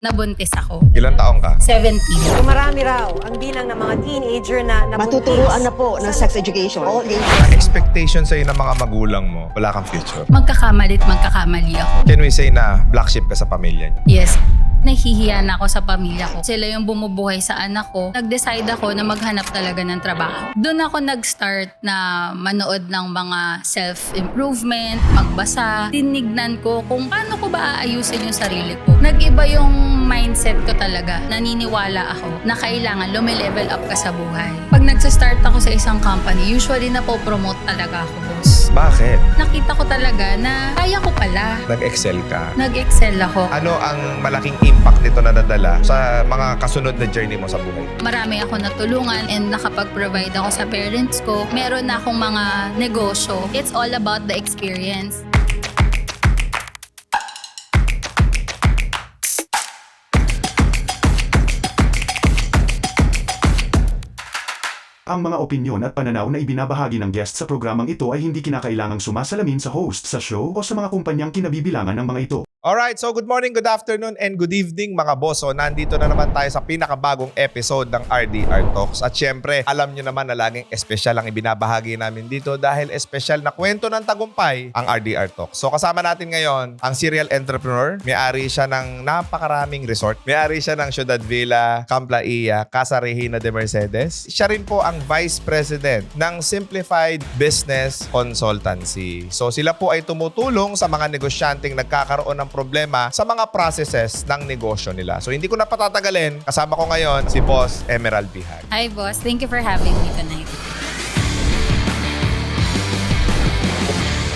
nabuntis ako. Ilang taong ka? 17. Marami raw ang bilang ng mga teenager na nabuntis. Matuturuan na po ng sex education. All ages. Mga expectation sa'yo ng mga magulang mo, wala kang future. Magkakamali ako. Can we say na black sheep ka sa pamilya niyo? Yes. Nahihiya na ako sa pamilya ko. Sila yung bumubuhay sa anak ko. Nag-decide ako na maghanap talaga ng trabaho. Doon ako nag-start na manood ng mga self-improvement, magbasa. Tinignan ko kung paano ko ba aayusin yung sarili ko. Nag-iba yung mindset ko talaga. Naniniwala ako na kailangan lumilevel up ka sa buhay. Pag nag-start ako sa isang company, usually napopromote talaga ako, boss. Bakit? Nakita ko talaga na kaya ko pala. Nag-excel ka? Nag-excel ako. Ano ang malaking impact nito na nadala sa mga kasunod na journey mo sa buhay? Marami ako natulungan and nakapag-provide ako sa parents ko. Meron na akong mga negosyo. It's all about the experience. Ang mga opinyon at pananaw na ibinabahagi ng guest sa programang ito ay hindi kinakailangang sumasalamin sa host sa show o sa mga kumpanyang kinabibilangan ng mga ito. Alright, so good morning, good afternoon, and good evening mga boss. So, nandito na naman tayo sa pinakabagong episode ng RDR Talks. At syempre, alam nyo naman na laging espesyal ang ibinabahagi namin dito dahil espesyal na kwento ng tagumpay ang RDR Talks. So, kasama natin ngayon ang serial entrepreneur. May-ari siya ng napakaraming resort. May-ari siya ng Ciudad Villa, Camp Laia, Casa Regina de Mercedes. Siya rin po ang Vice President ng Simplified Business Consultancy. So, sila po ay tumutulong sa mga negosyanteng nagkakaroon ng problema sa mga processes ng negosyo nila. So, hindi ko na patatagalin. Kasama ko ngayon si Boss Emerald Bihag. Hi boss, thank you for having me tonight.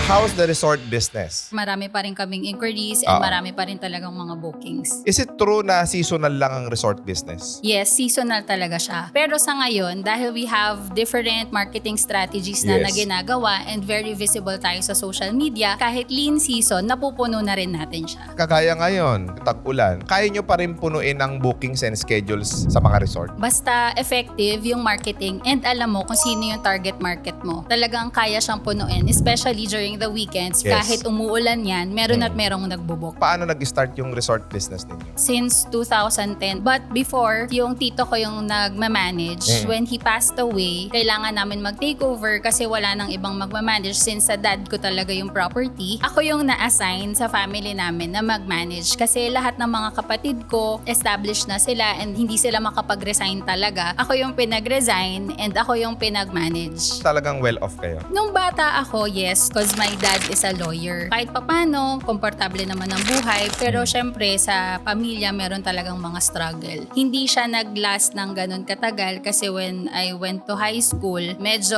How's the resort business? Marami pa rin kaming inquiries and marami pa rin talagang mga bookings. Is it true na seasonal lang ang resort business? Yes, seasonal talaga siya. Pero sa ngayon, dahil we have different marketing strategies na ginagawa and very visible tayo sa social media, kahit lean season, napupuno na rin natin siya. Kagaya ngayon, tag-ulan, kaya nyo pa rin punuin ang bookings and schedules sa mga resort? Basta effective yung marketing and alam mo kung sino yung target market mo. Talagang kaya siyang punuin, especially during the weekends. Yes. Kahit umuulan yan, meron at merong nagbubuk. Paano nag-start yung resort business ninyo? Since 2010. But before, yung tito ko yung nagmamanage. When he passed away, kailangan namin mag-takeover kasi wala nang ibang magmamanage since sa dad ko talaga yung property. Ako yung na-assign sa family namin na mag-manage kasi lahat ng mga kapatid ko, established na sila and hindi sila makapag-resign talaga. Ako yung pinag-resign and ako yung pinag-manage. Talagang well-off kayo? Nung bata ako, yes, cause my dad is a lawyer. Kahit papano, komportable naman ang buhay. Pero syempre, sa pamilya, meron talagang mga struggle. Hindi siya nag-last ng ganun katagal kasi when I went to high school, medyo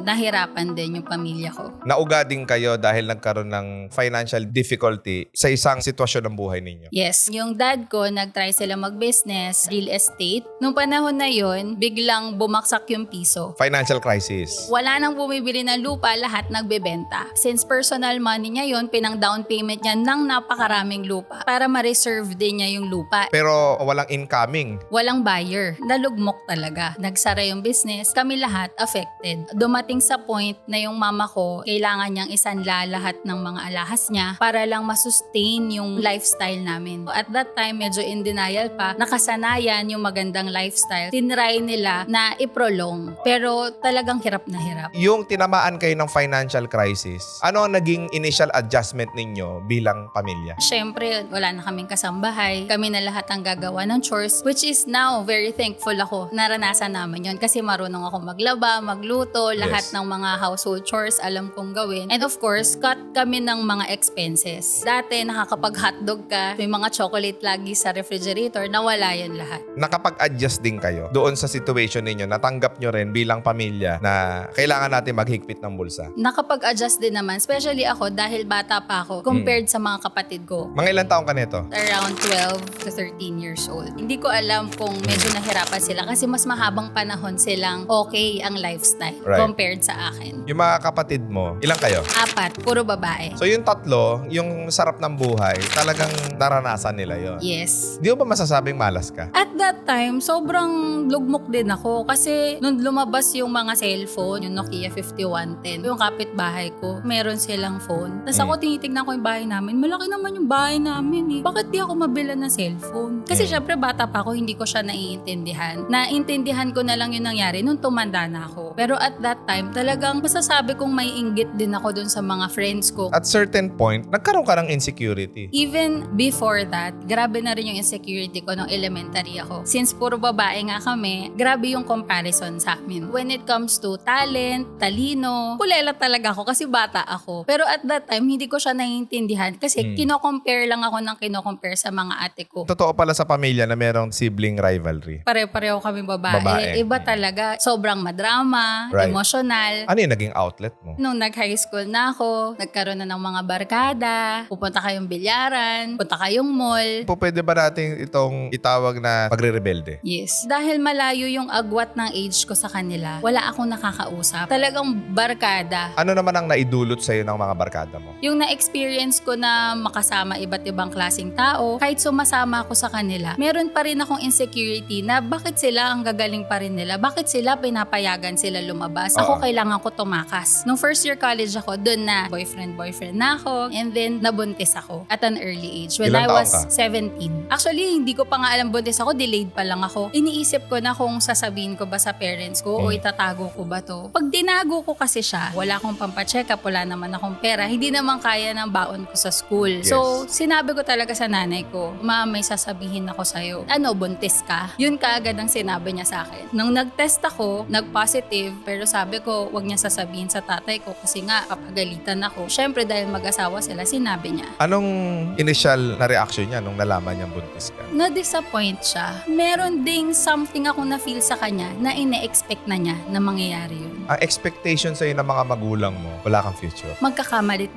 nahirapan din yung pamilya ko. Naugading kayo dahil nagkaroon ng financial difficulty sa isang sitwasyon ng buhay ninyo? Yes. Yung dad ko, nag-try sila mag-business, real estate. Nung panahon na yon, biglang bumaksak yung piso. Financial crisis. Wala nang bumibili ng lupa, lahat nagbebenta. Since personal money niya yon, pinang down payment niya ng napakaraming lupa para ma-reserve din niya yung lupa. Pero walang incoming. Walang buyer. Nalugmok talaga. Nagsara yung business. Kami lahat affected. Dumating sa point na yung mama ko, kailangan niyang isanla lahat ng mga alahas niya para lang masustain yung lifestyle namin. At that time, medyo in denial pa. Nakasanayan yung magandang lifestyle. Tinry nila na iprolong. Pero talagang hirap na hirap. Yung tinamaan kayo ng financial crisis, ano ang naging initial adjustment ninyo bilang pamilya? Siyempre, wala na kaming kasambahay. Kami na lahat ang gagawa ng chores, which is now very thankful ako. Naranasan namin yon kasi marunong ako maglaba, magluto, lahat ng mga household chores alam kong gawin. And of course, cut kami ng mga expenses. Dati, nakakapag-hotdog ka, may mga chocolate lagi sa refrigerator, nawala yan lahat. Nakapag-adjust din kayo doon sa situation ninyo, natanggap nyo rin bilang pamilya na kailangan natin maghigpit ng bulsa? Nakapag-adjust din naman, especially ako dahil bata pa ako compared sa mga kapatid ko. Mga ilang taong ka nito? Around 12 to 13 years old. Hindi ko alam kung medyo nahirapan sila kasi mas mahabang panahon silang okay ang lifestyle compared sa akin. Yung mga kapatid mo, ilang kayo? 4, puro babae. So yung tatlo, yung sarap ng buhay, talagang naranasan nila yon. Yes. Di mo ba masasabing malas ka? At that time, sobrang lugmok din ako kasi nung lumabas yung mga cellphone, yung Nokia 5110, yung kapitbahay ko, meron silang phone. Tapos ako tinitignan ko yung bahay namin. Malaki naman yung bahay namin eh. Bakit di ako mabila ng cellphone? Kasi syempre bata pa ako, hindi ko siya naiintindihan. Naintindihan ko na lang yung nangyari nung tumanda na ako. Pero at that time, talagang masasabi kong may inggit din ako dun sa mga friends ko. At certain point, nagkaroon ka ng insecurity. Even before that, grabe na rin yung insecurity ko nung elementary ako. Since puro babae nga kami, grabe yung comparison sa amin. When it comes to talent, talino, kulela talaga ako kasi bata ako. Pero at that time, hindi ko siya naiintindihan kasi kino-compare lang ako ng kino-compare sa mga ate ko. Totoo pala sa pamilya na merong sibling rivalry. Pare-pareho kami babae. Babae. Iba talaga. Sobrang madrama, Right. emotional. Ano yung naging outlet mo? Nung nag-high school na ako, nagkaroon na ng mga barkada, pupunta kayong bilyaran, punta kayong mall. Pwede ba natin itong itawag na pagre-rebelde? Yes. Dahil malayo yung agwat ng age ko sa kanila, wala akong nakakausap. Talagang barkada. Ano naman ang naidulot sa'yo ng mga barkada mo? Yung na-experience ko na makasama iba't ibang klaseng tao, kahit sumasama ako sa kanila, meron pa rin akong insecurity na bakit sila ang gagaling pa rin nila? Bakit sila pinapayagan sila lumabas? Ako kailangan ko tumakas. Nung first year college ako, dun na boyfriend na ako, and then nabuntis ako at an early age when Ilang I was taon ka? 17. Actually, hindi ko pa nga alam buntis ako, delayed pa lang ako. Iniisip ko na kung sasabihin ko ba sa parents ko o itatago ko ba to. Pag tinago ko kasi siya, wala akong pampacheck up, wala naman akong pera, hindi naman kaya ng baon ko sa school. Yes. So, sinabi ko talaga sa nanay ko, Ma, may sasabihin ako sa'yo. Ano, buntis ka? Yun kaagad ang sinabi niya sa akin. Nung nag-test ako, nag-positive, pero sabi ko, wag niya sasabihin sa tatay ko kasi nga, papagalitan ako. Syempre, dahil mag-asawa sila, sinabi niya. Anong initial na reaction niya nung nalaman niyang buntis ka? Na-disappoint siya. Meron ding something ako na-feel sa kanya na ine-expect na niya na mangyayari yun. Ang expectation sa'yo ng mga magulang mo, wala kang future. Magkakamali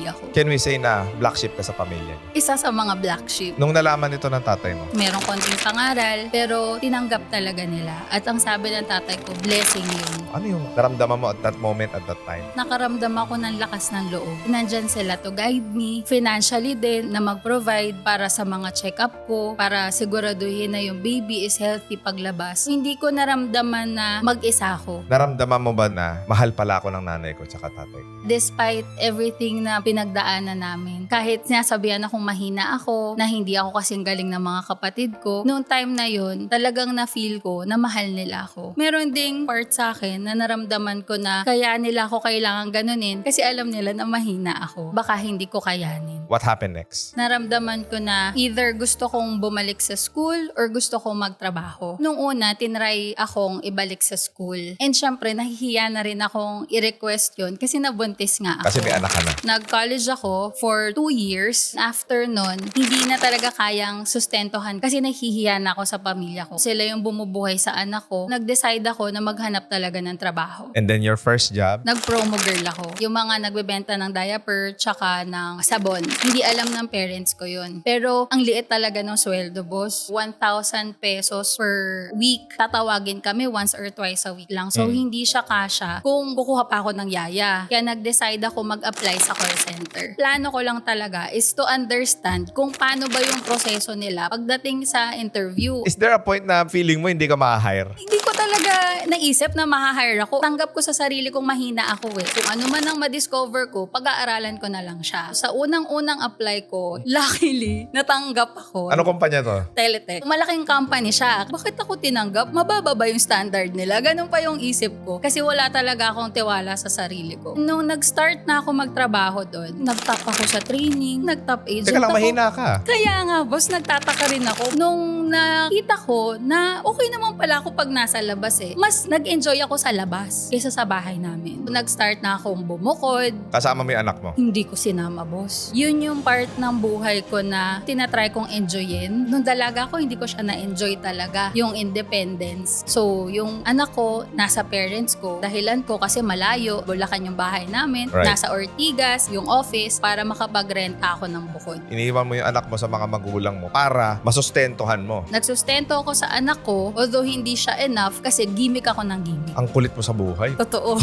ako. Can we say na black sheep ka sa pamilya niyo? Isa sa mga black sheep. Nung nalaman ito ng tatay mo, Merong konting pangaral, pero tinanggap talaga nila. At ang sabi ng tatay ko, blessing yun. ano yung naramdaman mo at that moment, at that time? Nakaramdam ako ng lakas ng loob. Nandyan sila to guide me, financially din, na mag-provide para sa mga check-up ko, para siguraduhin na yung baby is healthy paglabas. Hindi ko naramdaman na mag-isa ako. Naramdaman mo ba na mahal pala ako ng nanay ko tsaka tatay ko? Despite everything na pinagdaanan namin, kahit sinasabihan akong mahina ako, na hindi ako kasing galing ng mga kapatid ko, noong time na yun, talagang na-feel ko na mahal nila ako. Meron ding part sa akin na naramdaman ko na kaya nila ako kailangan ganunin kasi alam nila na mahina ako. Baka hindi ko kayanin. What happened next? Naramdaman ko na either gusto kong bumalik sa school or gusto kong magtrabaho. Nung una, tinry akong ibalik sa school. And syempre, nahihiya na rin akong i-request yun kasi nabuntis nga ako. Kasi may anak ka na. Nag-college ako for 2 years. After nun, hindi na talaga kayang sustentuhan kasi nahihiya na ako sa pamilya ko. Sila yung bumubuhay sa anak ko. Nag-decide ako na maghanap talaga ng trabaho. And then your first job? Nag-promo girl ako. Yung mga nagbebenta ng diaper tsaka ng sabon. Hindi alam ng parents ko yun. Pero ang liit talaga ng sweldo, boss. 1,000 pesos per week. Tatawagin kami once or twice a week lang. So hindi siya kasya kung kukuha pa ako ng yaya. Kaya nag-decide ako mag-apply sa call center. Plano ko lang talaga is to understand kung paano ba yung proseso nila pagdating sa interview. Is there a point na feeling mo hindi ka ma-hire? Hindi ko talaga naisip na ma-hire ako. Tanggap ko sa sarili kong mahina ako eh. Kung ano man ang ma-discover ko, pag-aaralan ko na lang siya. Sa unang-unang apply ko, luckily, natanggap ako. Ano kumpanya to? Teletech. Malaking company siya. Bakit ako tinanggap? Mababa ba yung standard nila? Ganun pa yung isip ko. Kasi wala talaga akong tiwala sa sarili ko. Nung nag-start na ako magtrabaho doon, nag-top ako sa training, nag-top agent Teka lang, ako. mahina ka. Kaya nga, boss, nagtataka rin ako. Nung nakita ko na okay naman pala ako pag nasa labas eh, mas nag-enjoy ako sa labas kaysa sa bahay namin. Nag-start na akong bumukod. Kasama mo yung anak mo. Hindi ko sinama, boss. Yun yung part ng buhay ko na tinatry kong enjoyin. Nung dalaga ko, hindi ko siya na-enjoy talaga. Yung independence. So, yung anak ko, nasa parents ko. Dahilan ko kasi malayo, Bulacan yung bahay namin. Right. Nasa Ortigas, yung office, para makapagrenta ako ng bukod. Iniwan mo yung anak mo sa mga magulang mo para masustentuhan mo. Nagsustento ako sa anak ko, although hindi siya enough kasi gimmick ako ng gimmick. Ang kulit mo sa buhay. Totoo.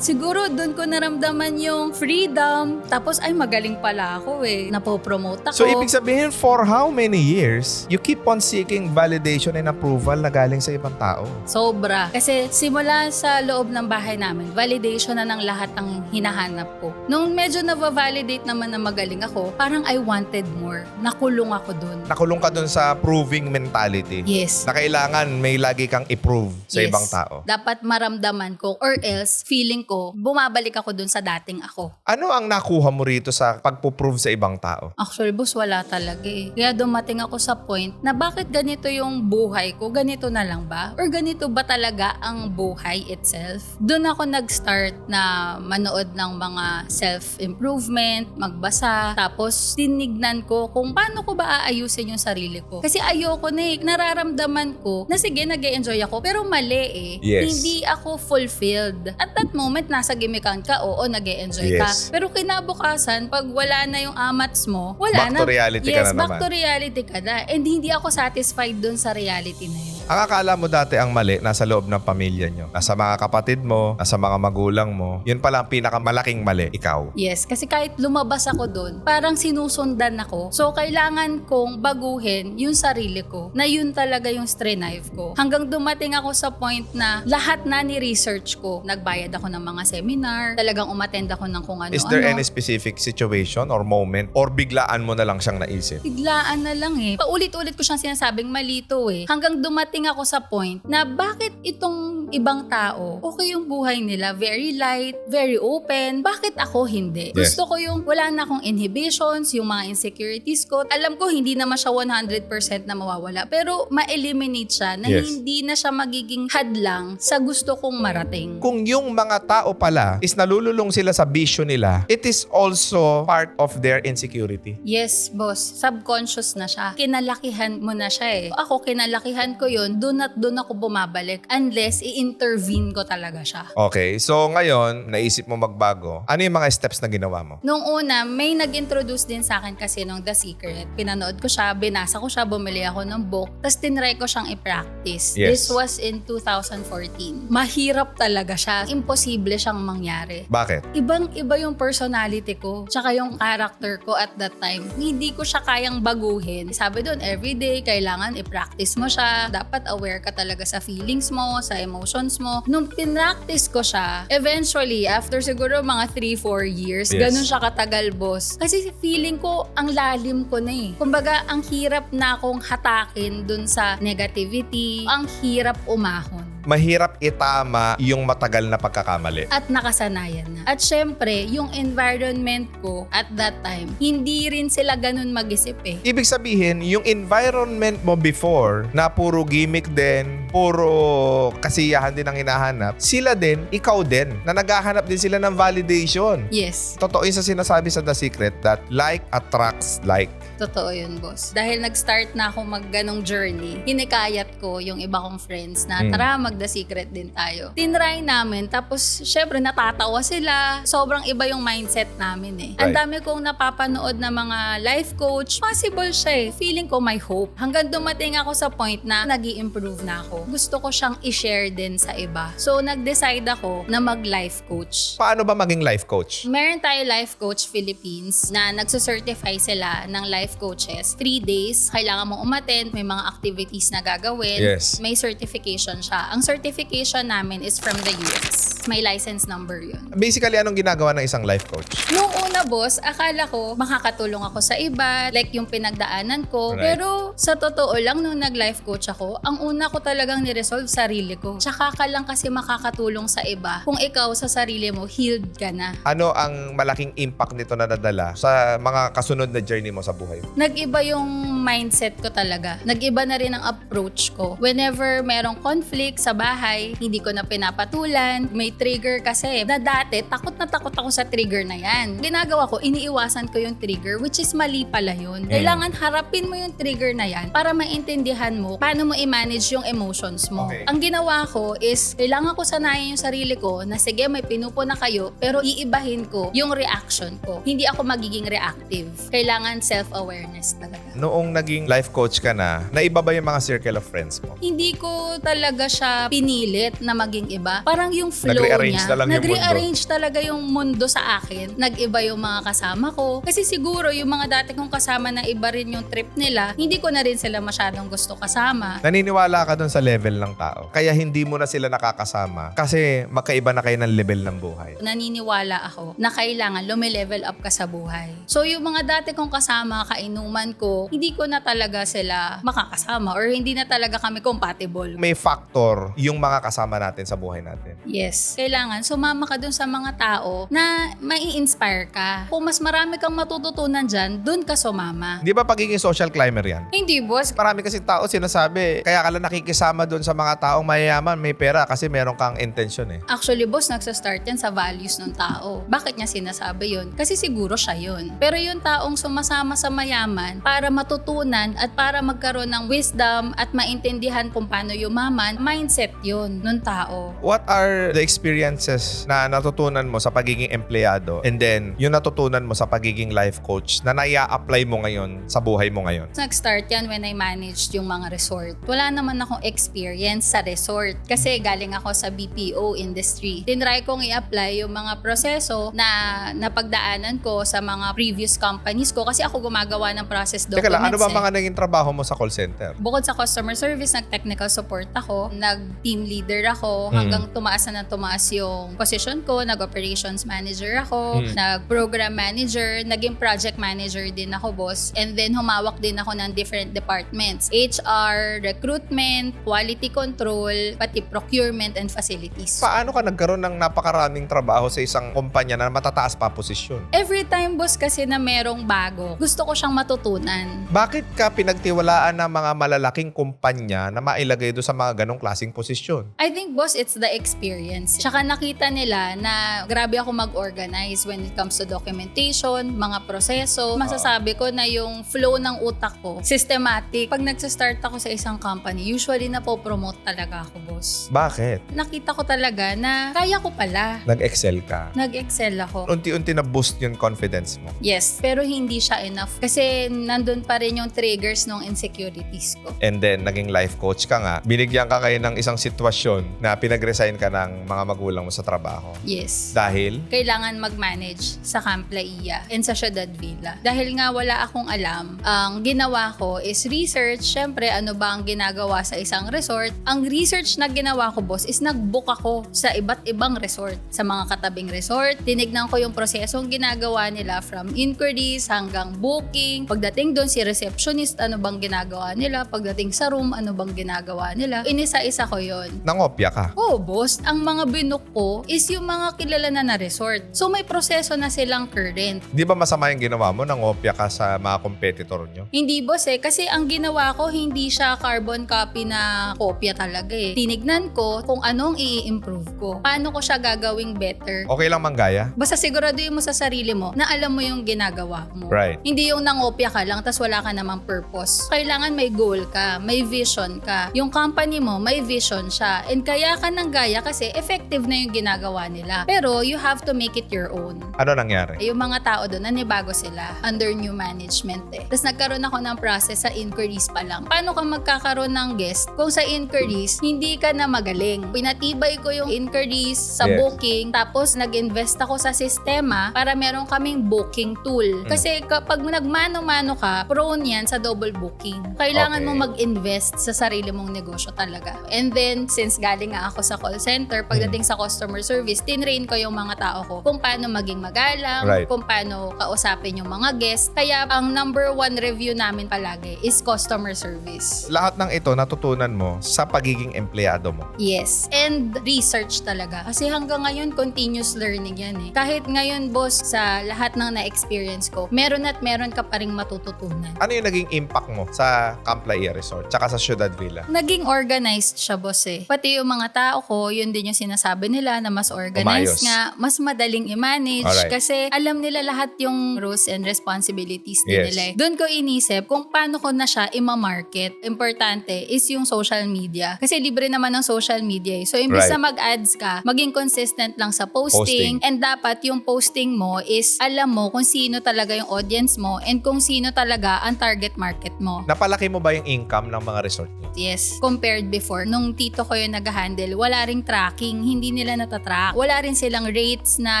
Siguro doon ko naramdaman yung freedom. Tapos ay magaling pala ako Napopromote ako. So, ibig sabihin, for how many years, you keep on seeking validation and approval na galing sa ibang tao? Sobra. Kasi simula sa loob ng bahay namin, validation na ng lahat ang hinahanap ko. Nung medyo na-validate naman na magaling ako, parang I wanted more. Nakulong ako dun. Nakulong ka dun sa proving mentality. Yes. Na kailangan may lagi kang i-prove sa Yes. ibang tao. Dapat maramdaman ko or else feeling ko bumabalik ako dun sa dating ako. Ano ang nakuha mo rito sa pagpo-prove sa ibang tao? Actually, boss, wala talaga Kaya dumating ako sa point na bakit ganito yung buhay ko? Ganito na lang ba? Or ganito ba talaga ang buhay itself? Doon ako nag-start na manood ng mga self-improvement, magbasa, tapos tinignan ko kung paano ko ba aayusin yung sarili ko. Kasi ayoko nararamdaman ko na sige, nag-e-enjoy ako, pero mali Yes. Hindi ako fulfilled. At that moment, nasa gimikan ka, oo, nag-e-enjoy ka. Yes. Pero kinabukasan, pag wala na yung amats mo, wala Back na. to reality ka na back naman. to reality ka na. And hindi ako satisfied dun sa reality na yun. Ang akala mo dati ang mali, nasa loob ng pamilya nyo. Nasa mga kapatid mo, nasa mga magulang mo. Yun pala ang pinakamalaking mali, ikaw. Yes, kasi kahit lumabas ako dun, parang sinusundan ako. So, kailangan kong baguhin yung sarili ko, na yun talaga yung strive ko. Hanggang dumating ako sa point na lahat na ni-research ko. Nagbayad ako ng mga seminar, talagang umattend ako ng kung ano-ano. Is there any specific situation or moment or biglaan mo na lang siyang naisip? Biglaan na lang Paulit-ulit ko siyang sinasabing malito Hanggang dumating ako sa point na bakit itong ibang tao, okay yung buhay nila, very light, very open, bakit ako hindi? Yes. Gusto ko yung wala na akong inhibitions, yung mga insecurities ko. Alam ko hindi naman siya 100% na mawawala, pero ma-eliminate siya na Yes. hindi na siya magiging hadlang sa gusto kong marating. Kung yung mga tao pala is nalululong sila sa bisyo nila, it is also part of their insecurity. Yes, boss. Subconscious na siya. Kinalakihan mo na siya Ako, kinalakihan ko yun. Doon at doon ako bumabalik. Unless, i-intervene ko talaga siya. Okay, so ngayon, naisip mo magbago. Ano yung mga steps na ginawa mo? Nung una, may nag-introduce din sa akin kasi nung The Secret. Pinanood ko siya, binasa ko siya, bumili ako ng book, tapos tinry ko siyang i-practice. Yes. This was in 2014. Mahirap talaga siya. Imposible siyang mangyari. Bakit? Ibang-iba yung personality ko, tsaka yung character ko at that time. Hindi ko siya kayang baguhin. Sabi doon, everyday, kailangan i-practice mo siya. Dapat aware ka talaga sa feelings mo, sa emotions mo. Nung pinractice ko siya, eventually, after siguro mga 3-4 years, Yes. ganun siya katagal, boss. Kasi feeling ko, ang lalim ko na Kumbaga, ang hirap na akong hatakin dun sa negativity. Ang hirap umahon. Mahirap itama yung matagal na pagkakamali. At nakasanayan na. At syempre, yung environment ko at that time, hindi rin sila ganun mag-isip Ibig sabihin, yung environment mo before na puro gimmick din, puro kasiyahan din ang hinahanap, sila din, ikaw din, na naghahanap din sila ng validation. Yes, Totoo yung sa sinasabi sa The Secret that like attracts like. totoo yun, boss. Dahil nag-start na ako mag-ganong journey, hinikayat ko yung iba kong friends na tara, mag-The Secret din tayo. Tinry namin, tapos syempre natatawa sila. Sobrang iba yung mindset namin Ang Right. dami kong napapanood na mga life coach. Possible siya Feeling ko may hope. Hanggang dumating ako sa point na nag-i-improve na ako. Gusto ko siyang i-share din sa iba. So, nag-decide ako na mag-life coach. Paano ba maging life coach? Meron tayo Life Coach Philippines na nagsucertify sila ng life coaches. 3 days, kailangan mong umattend, may mga activities na gagawin. Yes. May certification siya. Ang certification namin is from the US. May license number yun. Basically, anong ginagawa ng isang life coach? Nung una, boss, akala ko makakatulong ako sa iba, like yung pinagdaanan ko. Right. Pero sa totoo lang, nung nag-life coach ako, ang una ko talagang niresolve sarili ko. Tsaka ka lang kasi makakatulong sa iba kung ikaw sa sarili mo, healed ka na. Ano ang malaking impact nito na nadala sa mga kasunod na journey mo sa buhay mo? Nag-iba yung mindset ko talaga. Nag-iba na rin ang approach ko. Whenever merong conflict sa bahay, hindi ko na pinapatulan. May trigger kasi. Na dati, takot na takot ako sa trigger na yan. Ginagawa ko, iniiwasan ko yung trigger, which is mali pala yun. Kailangan harapin mo yung trigger na yan para maintindihan mo paano mo i-manage yung emotion reactions mo. Okay. Ang ginawa ko is, kailangan ko sanayin yung sarili ko na sige, may pinupuna kayo, pero iibahin ko yung reaction ko. Hindi ako magiging reactive. Kailangan self-awareness talaga. Noong naging life coach ka na, naiba ba yung mga circle of friends mo? Hindi ko talaga siya pinilit na maging iba. Parang yung flow Nag-rearrange niya. na lang yung mundo. Nag-rearrange talaga yung mundo sa akin. Nag-iba yung mga kasama ko. Kasi siguro yung mga dati kong kasama na iba rin yung trip nila, hindi ko na rin sila masyadong gusto kasama. Naniniwala ka dun sa level ng tao. Kaya hindi mo na sila nakakasama kasi magkaiba na kayo ng level ng buhay. Naniniwala ako na kailangan lumilevel up ka sa buhay. So yung mga dati kong kasama, kainuman ko, hindi ko na talaga sila makakasama or hindi na talaga kami compatible. May factor yung mga kasama natin sa buhay natin. Yes. Kailangan sumama ka dun sa mga tao na mai-inspire ka. Kung mas marami kang matututunan dyan, dun ka sumama. Di ba pagiging social climber yan? Hindi, boss. Marami kasi tao sinasabi, kaya ka lang nakikisama doon sa mga taong mayayaman, may pera kasi meron kang intention eh. Actually, boss, nagsa-start yan sa values ng tao. Bakit niya sinasabi yun? Kasi siguro siya yun. Pero yung taong sumasama sa mayaman para matutunan at para magkaroon ng wisdom at maintindihan kung paano yumaman, mindset yun ng tao. What are the experiences na natutunan mo sa pagiging empleyado and then yung natutunan mo sa pagiging life coach na naya-apply mo ngayon sa buhay mo ngayon? Nag-start yan when I managed yung mga resort. Wala naman akong experience sa resort kasi galing ako sa BPO industry. Tinry kong i-apply yung mga proseso na napagdaanan ko sa mga previous companies ko kasi ako gumagawa ng process documents. Teka lang, ano ba mga naging trabaho mo sa call center? Bukod sa customer service, nag-technical support ako, nag-team leader ako, hanggang tumaas na tumaas yung position ko, nag-operations manager ako, nag-program manager, naging project manager din ako, boss. And then humawak din ako ng different departments. HR, recruitment, quality control, pati procurement and facilities. Paano ka nagkaroon ng napakaraming trabaho sa isang kumpanya na matataas pa posisyon? Every time, boss, kasi na merong bago, gusto ko siyang matutunan. Bakit ka pinagtiwalaan ng mga malalaking kumpanya na mailagay doon sa mga ganong klaseng posisyon? I think, boss, it's the experience. Tsaka nakita nila na grabe ako mag-organize when it comes to documentation, mga proseso. Masasabi ko na yung flow ng utak ko, systematic. Pag nagsa-start ako sa isang company, usually napopromote talaga ako, boss. Bakit? Nakita ko talaga na kaya ko pala. Nag-excel ka. Nag-excel ako. Unti-unti na boost yung confidence mo. Yes, pero hindi siya enough. Kasi nandun pa rin yung triggers ng insecurities ko. And then, naging life coach ka nga. Binigyan ka kayo ng isang sitwasyon na pinag-resign ka ng mga magulang mo sa trabaho. Yes. Dahil? Kailangan mag-manage sa Camp Laia and sa Ciudad Villa. Dahil nga wala akong alam, ang ginawa ko is research. Siyempre, ano ba ang ginagawa sa isang resort? Ang research na ginawa ko, boss, is nag-book ako sa iba't ibang resort. Sa mga katabing resort, tinignan ko yung prosesong ginagawa nila from inquiries hanggang booking. Pagdating doon, si receptionist, ano bang ginagawa nila? Pagdating sa room, ano bang ginagawa nila? Inisa-isa ko yon. Nangopya ka. Oh, boss, ang mga binook ko is yung mga kilala na resort. So may proseso na silang current. Di ba masama yung ginawa mo? Nangopya ka sa mga competitor nyo? Hindi, boss, kasi ang ginawa ko hindi siya carbon copy na kopya talaga eh. Tinignan ko kung anong i-improve ko. Paano ko siya gagawing better. Okay lang manggaya? Basta siguraduhin mo sa sarili mo na alam mo yung ginagawa mo. Right. Hindi yung nangopya ka lang tas wala ka namang purpose. Kailangan may goal ka, may vision ka. Yung company mo, may vision siya. And kaya ka nang gaya kasi effective na yung ginagawa nila. Pero you have to make it your own. Ano nangyari? Yung mga tao doon, nanibago sila under new management eh. Tapos nagkaroon ako ng process sa inquiries pa lang. Paano ka magkakaroon ng guest kung sa inquiries, hindi ka na magaling? Pinatibay ko yung inquiries sa Yes. booking, tapos nag-invest ako sa sistema para meron kaming booking tool. Kasi kapag nagmano-mano ka, prone yan sa double booking. Kailangan Okay. mo mag-invest sa sarili mong negosyo talaga. And then, since galing nga ako sa call center, pagdating sa customer service, tinrain ko yung mga tao ko kung paano maging magalang, Right. kung paano kausapin yung mga guests. Kaya ang number one review namin palagi is customer service. Lahat ng ito natutunan mo sa pagiging empleyado mo. Yes. And research talaga. Kasi hanggang ngayon, continuous learning yan eh. Kahit ngayon, boss, sa lahat ng na-experience ko, meron at meron ka pa ring matututunan. Ano yung naging impact mo sa Camp Laia Resort tsaka sa Ciudad Villa? Naging organized siya, boss eh. Pati yung mga tao ko, yun din yung sinasabi nila na mas Umayos. organized nga, mas madaling i-manage Alright. kasi alam nila lahat yung roles and responsibilities din Yes. nila eh. Doon ko inisip kung paano ko na siya ima-market. Importante is yung social social media. Kasi libre naman ng social media eh. So, imbis Right. na mag-ads ka, maging consistent lang sa posting. And dapat yung posting mo is alam mo kung sino talaga yung audience mo and kung sino talaga ang target market mo. Napalaki mo ba yung income ng mga resort niyo? Yes. Compared before, nung tito ko yung nag-handle, wala ring tracking, hindi nila natatrack. Wala rin silang rates na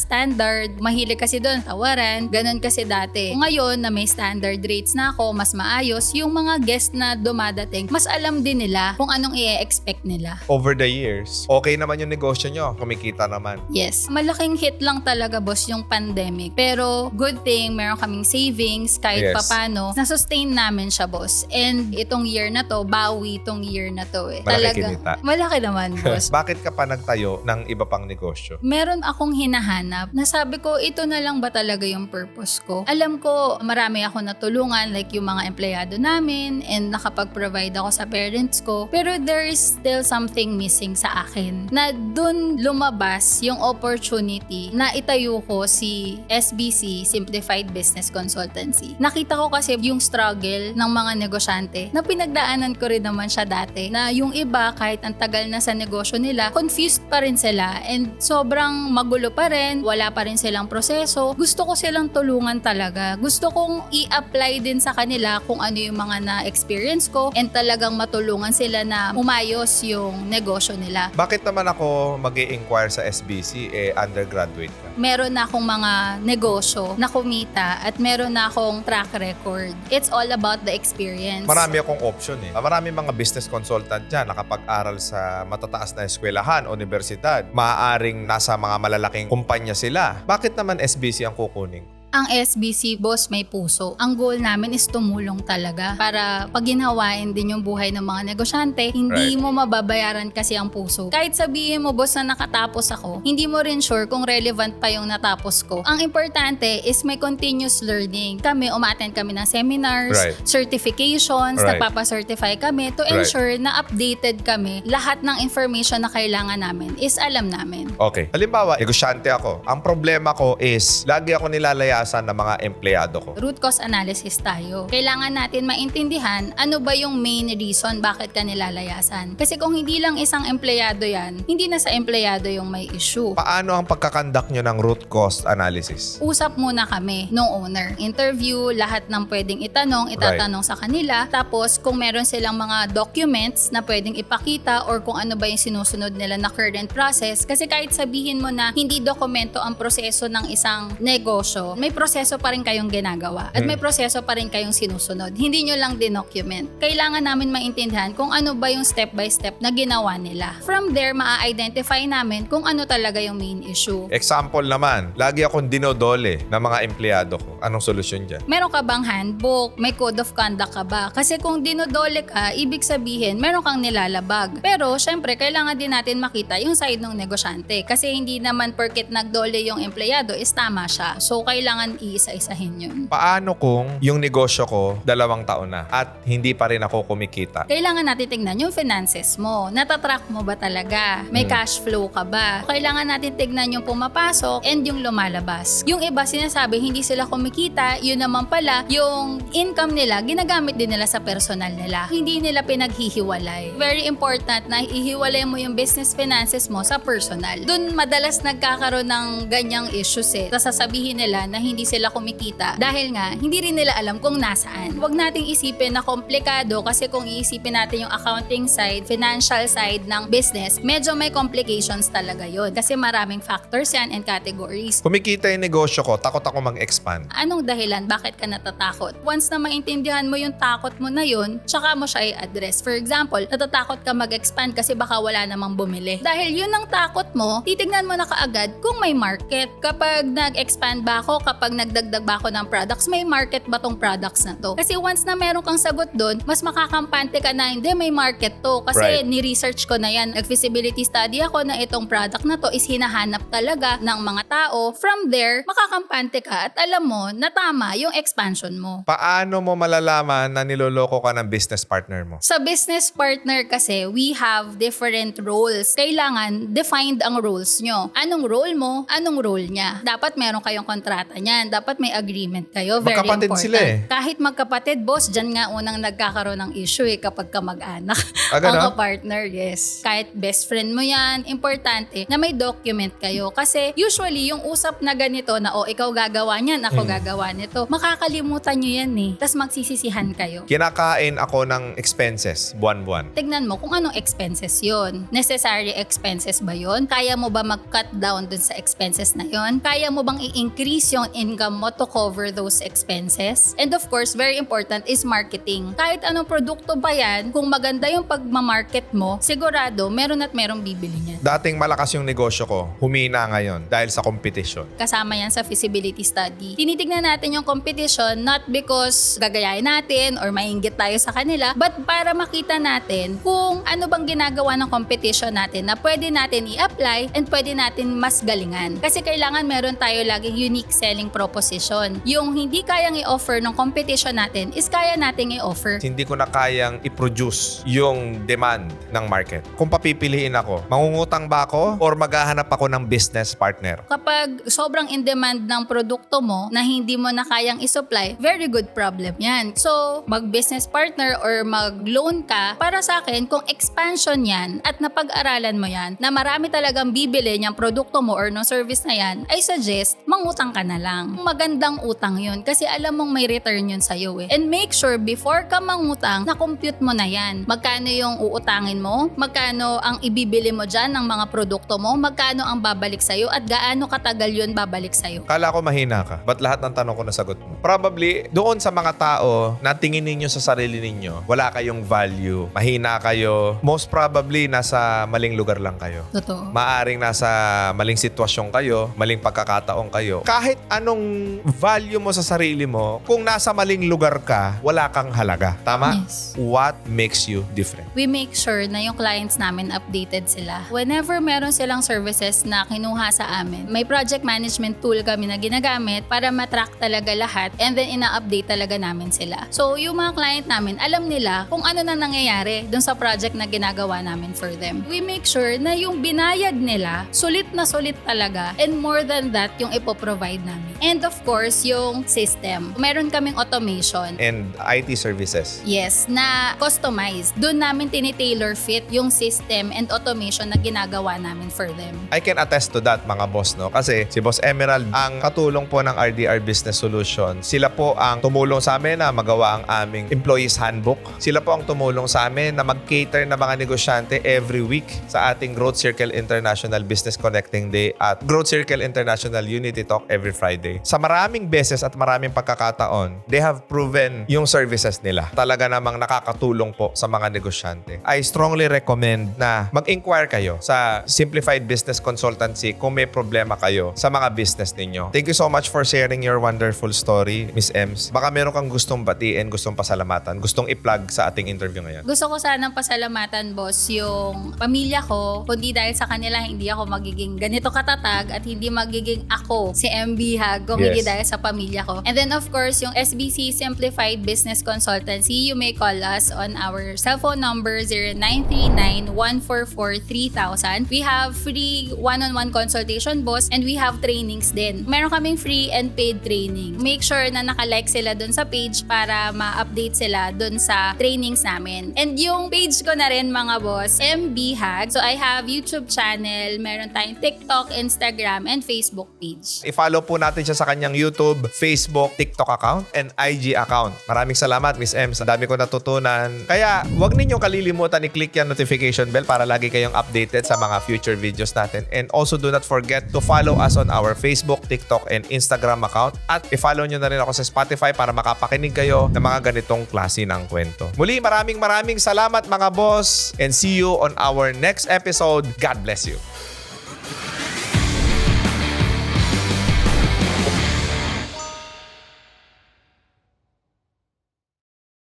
standard. Mahilig kasi doon, tawaran. Ganon kasi dati. Ngayon na may standard rates na ako, mas maayos, yung mga guest na dumadating, mas alam din nila kung anong i-expect nila. Over the years, okay naman yung negosyo nyo. Kumikita naman. Yes. Malaking hit lang talaga, boss, yung pandemic. Pero good thing, meron kaming savings kahit Yes. papano. Na-sustain namin siya, boss. And itong year na to, bawi itong year na to eh. Malaki kinita. Malaki naman, boss. Bakit ka pa nagtayo ng iba pang negosyo? Meron akong hinahanap na sabi ko, ito na lang ba talaga yung purpose ko? Alam ko, marami ako natulungan, like yung mga empleyado namin, and nakapag-provide ako sa parents ko. Pero there is still something missing sa akin. Na dun lumabas yung opportunity na itayo ko si SBC, Simplified Business Consultancy. Nakita ko kasi yung struggle ng mga negosyante na pinagdaanan ko rin naman siya dati. Na yung iba, kahit ang tagal na sa negosyo nila, confused pa rin sila and sobrang magulo pa rin, wala pa rin silang proseso. Gusto ko silang tulungan talaga. Gusto kong i-apply din sa kanila kung ano yung mga na-experience ko and talagang matulungan sila na umayos yung negosyo nila. Bakit naman ako mag-i-inquire sa SBC, undergraduate ka? Meron na akong mga negosyo na kumita at meron na akong track record. It's all about the experience. Marami akong option eh. Marami mga business consultant dyan nakapag-aral sa matataas na eskwelahan, universidad. Maaaring nasa mga malalaking kumpanya sila. Bakit naman SBC ang kukunin? Ang SBC, boss, may puso. Ang goal namin is tumulong talaga para pag ginhawain din yung buhay ng mga negosyante, hindi Right. mo mababayaran kasi ang puso. Kahit sabihin mo, boss, na nakatapos ako, hindi mo rin sure kung relevant pa yung natapos ko. Ang importante is may continuous learning. Kami, umattend kami ng seminars, Right. certifications, Right. nagpapacertify kami to Right. ensure na updated kami. Lahat ng information na kailangan namin is alam namin. Okay. Halimbawa, negosyante ako. Ang problema ko is, lagi ako nilalayasan ng mga empleyado ko. Root cause analysis tayo. Kailangan natin maintindihan ano ba yung main reason bakit ka nilalayasan. Kasi kung hindi lang isang empleyado yan, hindi na sa empleyado yung may issue. Paano ang pagkakandak nyo ng root cause analysis? Usap muna kami nung owner. Interview, lahat ng pwedeng itatanong sa kanila. Tapos kung meron silang mga documents na pwedeng ipakita or kung ano ba yung sinusunod nila na current process. Kasi kahit sabihin mo na hindi dokumento ang proseso ng isang negosyo, may proseso pa rin kayong ginagawa at may proseso pa rin kayong sinusunod. Hindi nyo lang dinocument. Kailangan namin maintindihan kung ano ba yung step by step na ginawa nila. From there, maa-identify namin kung ano talaga yung main issue. Example naman, lagi akong dinodole ng mga empleyado ko. Anong solusyon dyan? Meron ka bang handbook? May code of conduct ka ba? Kasi kung dinodole ka, ibig sabihin, meron kang nilalabag. Pero, syempre, kailangan din natin makita yung side ng negosyante. Kasi hindi naman porket nagdole yung empleyado is tama siya. So, kailangan iisa-isahin yun. Paano kung yung negosyo ko 2 taon na at hindi pa rin ako kumikita? Kailangan natin tignan yung finances mo. Natatrack mo ba talaga? May cash flow ka ba? Kailangan natin tignan yung pumapasok and yung lumalabas. Yung iba sinasabi hindi sila kumikita, yun naman pala, yung income nila, ginagamit din nila sa personal nila. Hindi nila pinaghihiwalay. Very important na ihiwalay mo yung business finances mo sa personal. Doon madalas nagkakaroon ng ganyang issues eh. Tapos sasabihin nila na hindi sila kumikita dahil nga hindi rin nila alam kung nasaan. Huwag nating isipin na komplikado kasi kung iisipin natin yung accounting side, financial side ng business, medyo may complications talaga yun kasi maraming factors yan and categories. Kumikita yung negosyo ko, takot ako mag-expand. Anong dahilan? Bakit ka natatakot? Once na maintindihan mo yung takot mo na yun, tsaka mo siya i-address. For example, natatakot ka mag-expand kasi baka wala namang bumili. Dahil yun ang takot mo, titignan mo na kaagad kung may market. Kapag nag-expand ba ako, kapag nagdagdag ba ako ng products, may market ba tong products na to? Kasi once na meron kang sagot doon, mas makakampante ka na, hindi, may market to. Kasi Right. ni-research ko na yan. Nag-feasibility study ako na itong product na to is hinahanap talaga ng mga tao. From there, makakampante ka at alam mo na tama yung expansion mo. Paano mo malalaman na niloloko ka ng business partner mo? Sa business partner kasi, we have different roles. Kailangan defined ang roles nyo. Anong role mo? Anong role niya? Dapat meron kayong kontrata niyan. Dapat may agreement kayo. Very Magkapatid important. sila eh. Kahit magkapatid, boss, dyan nga unang nagkakaroon ng issue kapag kamag-anak. Ganon? Ang partner, yes. Kahit best friend mo yan, importante na may document kayo. Kasi usually, yung usap na ganito na, ikaw gagawa niyan, ako gagawa nito, makakalimutan nyo yan Tapos magsisisihan kayo. Kinakain ako ng expenses buwan-buwan. Tignan mo kung anong expenses yon. Necessary expenses ba yon? Kaya mo ba mag-cut down dun sa expenses na yon? Kaya mo bang i-increase yung income mo to cover those expenses? And of course, very important is marketing. Kahit anong produkto ba yan, kung maganda yung pagmamarket mo, sigurado meron at merong bibili niyan. Dating malakas yung negosyo ko, humina ngayon dahil sa competition. Kasama yan sa feasibility study. Tinitignan natin yung competition not because gagayahin natin or mainggit tayo sa kanila, but para makita natin kung ano bang ginagawa ng competition natin na pwede natin i-apply and pwede natin mas galingan. Kasi kailangan meron tayo laging unique selling proposition. Yung hindi kayang i-offer ng competition natin is kaya nating i-offer. Hindi ko na kayang i-produce yung demand ng market. Kung papipiliin ako, mangungutang ba ako or maghahanap ako ng business partner? Kapag sobrang in demand ng produkto mo na hindi mo na kayang i-supply, very good problem yan. So, mag-business partner or mag-loan ka, para sa akin, kung expansion yan at napag-aralan mo yan, na marami talagang bibili niyang produkto mo or no service na yan, I suggest, mangutang ka na lang. Magandang utang yun kasi alam mong may return yun sa'yo And make sure before ka mangutang, na-compute mo na yan. Magkano yung uutangin mo? Magkano ang ibibili mo dyan ng mga produkto mo? Magkano ang babalik sa'yo? At gaano katagal yun babalik sa'yo? Kala ko mahina ka. Ba't lahat ng tanong ko nasagot mo? Probably, doon sa mga tao na tingin ninyo sa sarili ninyo, wala kayong value, mahina kayo, most probably nasa maling lugar lang kayo. Totoo. Maaring nasa maling sitwasyon kayo, maling pagkakataon kayo. Kahit anong value mo sa sarili mo, kung nasa maling lugar ka, wala kang halaga. Tama? Yes. What makes you different? We make sure na yung clients namin updated sila. Whenever meron silang services na kinuha sa amin, may project management tool kami na ginagamit para matrack talaga lahat and then ina-update talaga namin sila. So, yung mga client namin, alam nila kung ano na nangyayari dun sa project na ginagawa namin for them. We make sure na yung binayad nila, sulit na sulit talaga and more than that, yung ipoprovide namin. And of course, yung system. Meron kaming automation. And IT services. Yes, na customized. Doon namin tinitailor fit yung system and automation na ginagawa namin for them. I can attest to that mga boss, no? Kasi si Boss Emerald, ang katulong po ng RDR Business Solution, sila po ang tumulong sa amin na magawa ang aming employees handbook. Sila po ang tumulong sa amin na mag-cater na mga negosyante every week sa ating Growth Circle International Business Connecting Day at Growth Circle International Unity Talk every Friday. Sa maraming beses at maraming pagkakataon, they have proven yung services nila. Talaga namang nakakatulong po sa mga negosyante. I strongly recommend na mag-inquire kayo sa Simplified Business Consultancy kung may problema kayo sa mga business ninyo. Thank you so much for sharing your wonderful story, Miss Ems. Baka meron kang gustong batiin, gustong pasalamatan, gustong i-plug sa ating interview ngayon. Gusto ko sanang pasalamatan, boss, yung pamilya ko. Kundi dahil sa kanila, hindi ako magiging ganito katatag at hindi magiging ako si MB Hag kung hindi Yes. dahil sa pamilya ko. And then of course, yung SBC Simplified Business Consultancy, you may call us on our cellphone number 0939-144-3000. We have free one-on-one consultation, boss, and we have trainings din. Meron kaming free and paid training. Make sure na nakalike sila dun sa page para ma-update sila dun sa trainings namin. And yung page ko na rin, mga boss, MB Hag. So I have YouTube channel, meron tayong TikTok, Instagram, and Facebook page. I-follow po natin siya sa kanyang YouTube, Facebook, TikTok account, and IG account. Maraming salamat, Miss Ems. Ang dami ko natutunan. Kaya, huwag ninyong kalilimutan i-click yung notification bell para lagi kayong updated sa mga future videos natin. And also, do not forget to follow us on our Facebook, TikTok, and Instagram account. At i-follow nyo na rin ako sa Spotify para makapakinig kayo ng mga ganitong klase ng kwento. Muli, maraming salamat mga boss. And see you on our next episode. God bless you.